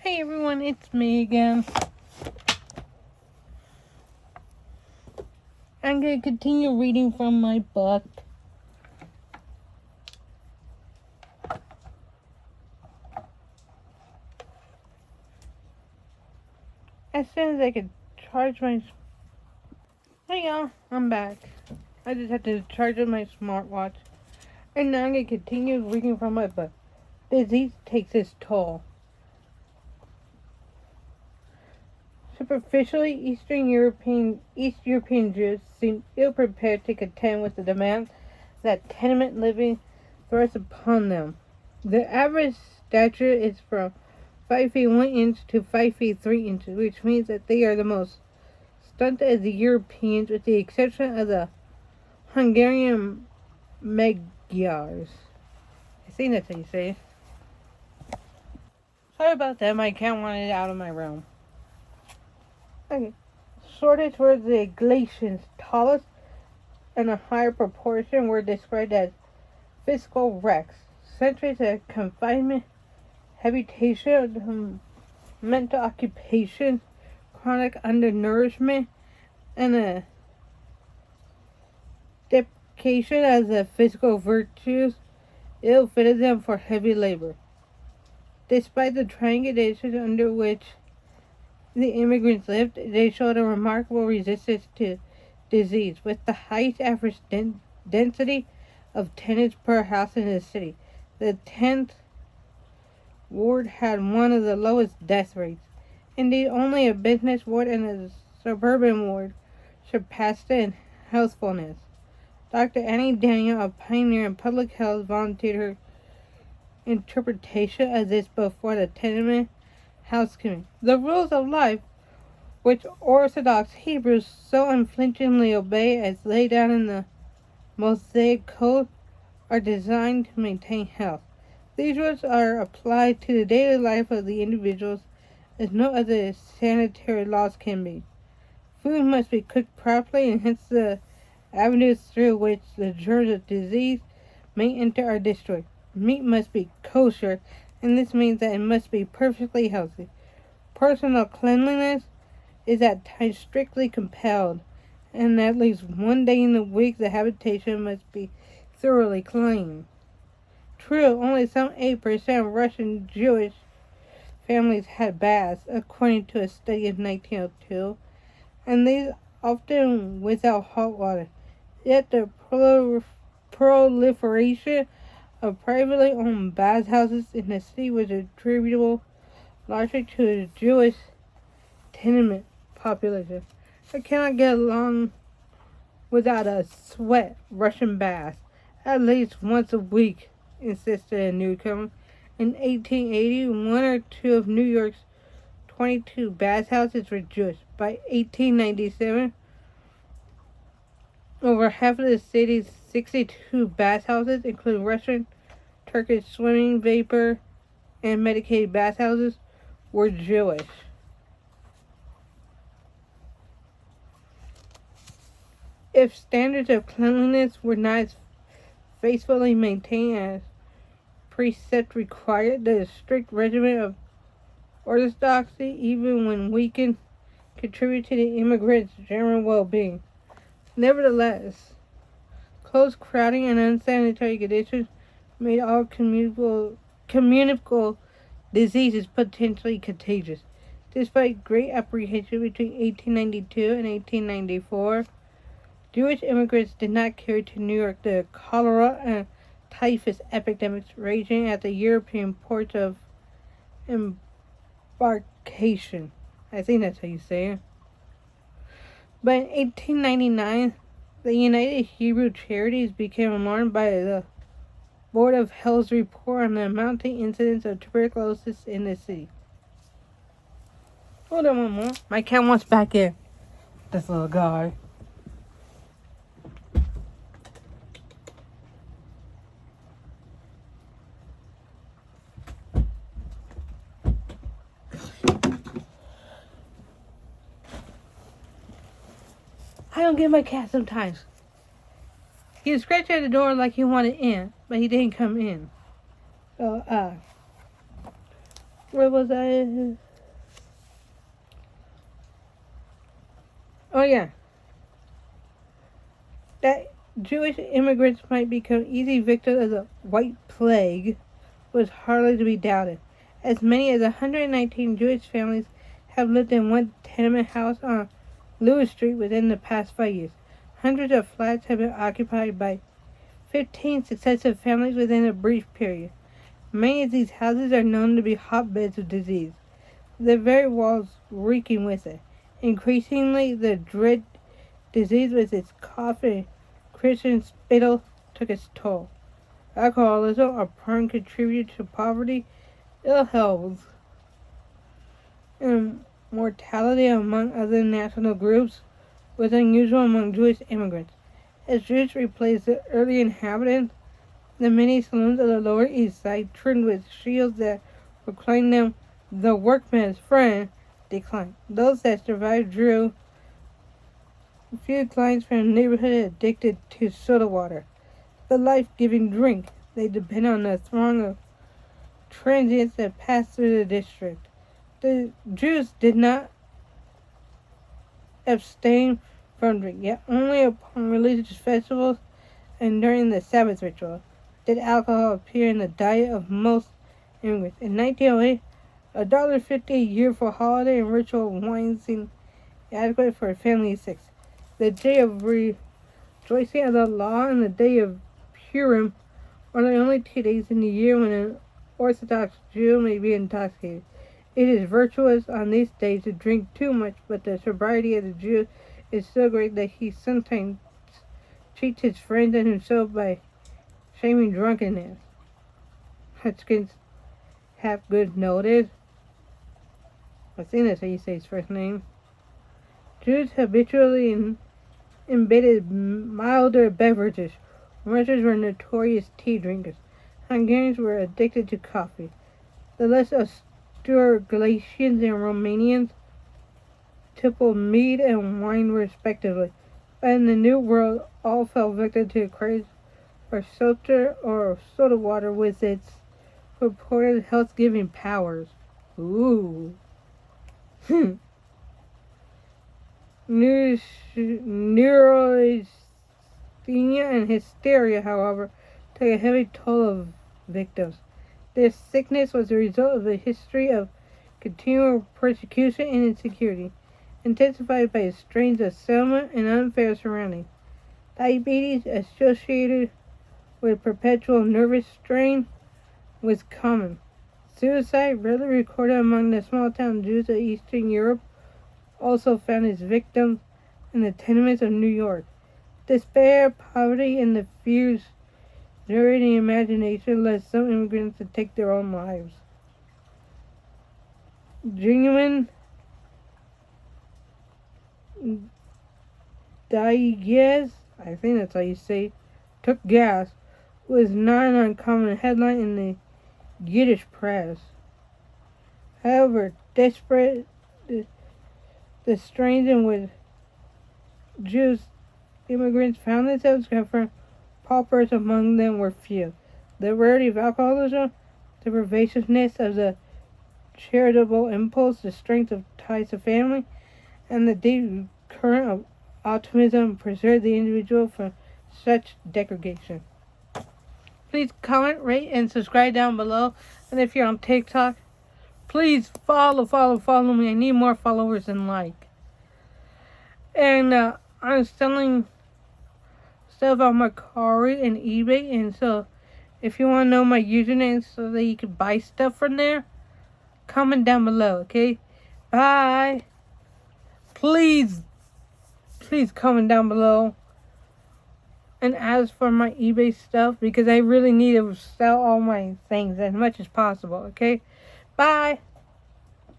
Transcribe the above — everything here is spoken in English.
Hey everyone, it's me again. I'm going to continue reading from my book. As soon as I could charge my... Hey y'all, I'm back. I just had to charge up my smartwatch. And now I'm going to continue reading from my book. Disease takes its toll. Superficially, East European Jews seem ill-prepared to contend with the demands that tenement living throws upon them. The average stature is from 5 feet 1 inch to 5 feet 3 inches, which means that they are the most stunted of the Europeans, with the exception of the Hungarian Magyars. I think that's how you say it. Sorry about that, my cat wanted out of my room. Okay. Shortest were the Galatians. Tallest and a higher proportion were described as physical wrecks. Centuries of confinement, habitation, mental occupation, chronic undernourishment, and a depreciation of the physical virtues ill-fitted them for heavy labor. Despite the trying conditions under which the immigrants lived, they showed a remarkable resistance to disease, with the highest average density of tenants per house in the city. The 10th ward had one of the lowest death rates. Indeed, only a business ward and a suburban ward surpassed it in healthfulness. Dr. Annie Daniel, a pioneer in public health, volunteered her interpretation of this before the tenement house committee. The rules of life, which Orthodox Hebrews so unflinchingly obey as laid down in the Mosaic Code, are designed to maintain health. These rules are applied to the daily life of the individuals as no other sanitary laws can be. Food must be cooked properly, and hence the avenues through which the germs of disease may enter are destroyed. Meat must be kosher, and this means that it must be perfectly healthy. Personal cleanliness is at times strictly compelled, and at least one day in the week the habitation must be thoroughly clean. True, only some 8% of Russian Jewish families had baths, according to a study of 1902, and these often without hot water. Yet the proliferation of privately owned bathhouses in the city was attributable largely to the Jewish tenement population. I cannot get along without a sweat Russian bath at least once a week, insisted a newcomer. In 1880, one or two of New York's 22 bathhouses were Jewish. By 1897, over half of the city's 62 bathhouses, including Russian, Turkish swimming, vapor, and medicated bathhouses, were Jewish. If standards of cleanliness were not as faithfully maintained as precept required, the strict regimen of orthodoxy, even when weakened, contributed to the immigrants' general well-being. Nevertheless, close crowding and unsanitary conditions made all communicable diseases potentially contagious. Despite great apprehension between 1892 and 1894, Jewish immigrants did not carry to New York the cholera and typhus epidemics raging at the European ports of embarkation. I think that's how you say it. But in 1899, the United Hebrew Charities became alarmed by the Board of Health's report on the mounting incidence of tuberculosis in the city. Hold on one more. My cat wants back in. This little guy. I don't get my cat sometimes. He was scratching at the door like he wanted in, but he didn't come in. So, Where was I? Oh yeah, that Jewish immigrants might become easy victims of the white plague was hardly to be doubted. As many as 119 Jewish families have lived in one tenement house on Lewis Street within the past 5 years. Hundreds of flats have been occupied by 15 successive families within a brief period. Many of these houses are known to be hotbeds of disease, the very walls reeking with it. Increasingly, the dread disease with its cough and Christian spittle took its toll. Alcoholism, a prime contributor to poverty, ill health, and mortality among other national groups, was unusual among Jewish immigrants. As Jews replaced the early inhabitants, the many saloons of the Lower East Side, trimmed with shields that proclaimed them the workman's friend, declined. Those that survived drew few clients from the neighborhood addicted to soda water, the life-giving drink. They depend on the throng of transients that passed through the district. The Jews did not abstain from drink, yet only upon religious festivals and during the Sabbath ritual did alcohol appear in the diet of most immigrants. In 1908, $1.50 a year for holiday and ritual wine seemed adequate for a family of 6. The day of rejoicing of the law and the day of Purim are the only 2 days in the year when an Orthodox Jew may be intoxicated. It is virtuous on these days to drink too much, but the sobriety of the Jew is so great that he sometimes cheats his friends and himself by shaming drunkenness. Hutchins Hapgood noted. I think that's how you say his first name. Jews habitually embedded milder beverages. Russians were notorious tea drinkers. Hungarians were addicted to coffee. The less austere Galicians and Romanians tippled mead and wine respectively. But in the New World, all fell victim to the craze for seltzer or soda water with its purported health-giving powers. Ooh. Neurasthenia and hysteria, however, took a heavy toll of victims. This sickness was the result of a history of continual persecution and insecurity, intensified by strains of settlement and unfair surroundings. Diabetes, associated with perpetual nervous strain, was common. Suicide, rarely recorded among the small-town Jews of Eastern Europe, also found its victims in the tenements of New York. Despair, poverty, and the fears during the imagination led some immigrants to take their own lives. Genuine Diaz, I think that's how you say, took gas, was not an uncommon headline in the Yiddish press. However, desperate the strains in which Jews immigrants found themselves confronted, paupers among them were few. The rarity of alcoholism, the pervasiveness of the charitable impulse, the strength of ties of family, and the deep current of optimism preserved the individual from such degradation. Please comment, rate, and subscribe down below. And if you're on TikTok, please follow me. I need more followers than like. And I'm selling stuff on Mercari and eBay. And so if you want to know my username so that you can buy stuff from there, comment down below, okay? Bye. Please comment down below and ask for my eBay stuff because I really need to sell all my things as much as possible, okay? Bye.